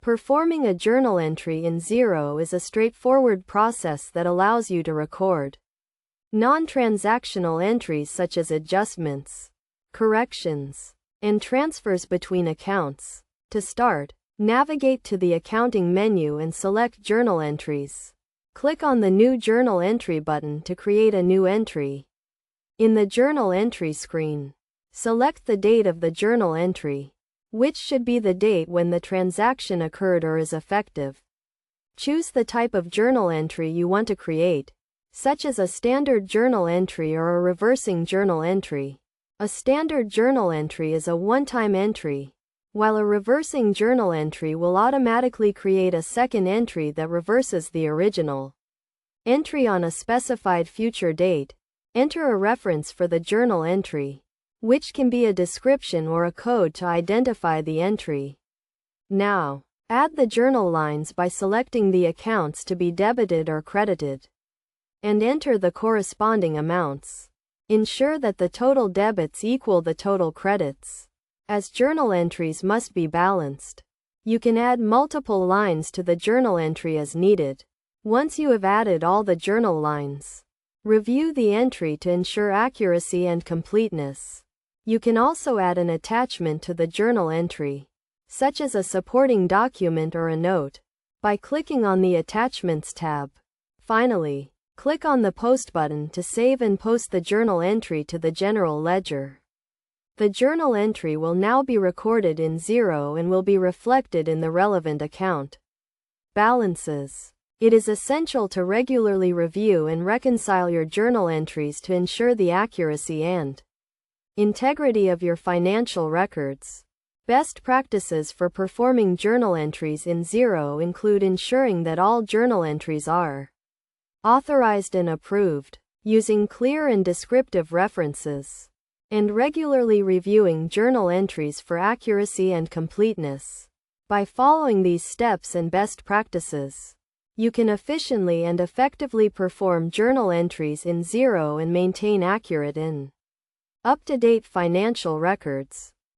Performing a journal entry in Xero is a straightforward process that allows you to record non-transactional entries such as adjustments, corrections, and transfers between accounts. To start, navigate to the Accounting menu and select Journal Entries. Click on the New Journal Entry button to create a new entry. In the Journal Entry screen, select the date of the journal entry, which should be the date when the transaction occurred or is effective. Choose the type of journal entry you want to create, such as a standard journal entry or a reversing journal entry. A standard journal entry is a one-time entry, while a reversing journal entry will automatically create a second entry that reverses the original entry on a specified future date. Enter a reference for the journal entry, which can be a description or a code to identify the entry. Now, add the journal lines by selecting the accounts to be debited or credited, and enter the corresponding amounts. Ensure that the total debits equal the total credits, as journal entries must be balanced. You can add multiple lines to the journal entry as needed. Once you have added all the journal lines, review the entry to ensure accuracy and completeness. You can also add an attachment to the journal entry, such as a supporting document or a note, by clicking on the Attachments tab. Finally, click on the Post button to save and post the journal entry to the general ledger. The journal entry will now be recorded in Xero and will be reflected in the relevant account balances. It is essential to regularly review and reconcile your journal entries to ensure the accuracy and integrity of your financial records. Best practices for performing journal entries in Xero include ensuring that all journal entries are authorized and approved, using clear and descriptive references, and regularly reviewing journal entries for accuracy and completeness. By following these steps and best practices, you can efficiently and effectively perform journal entries in Xero and maintain accurate and up-to-date financial records.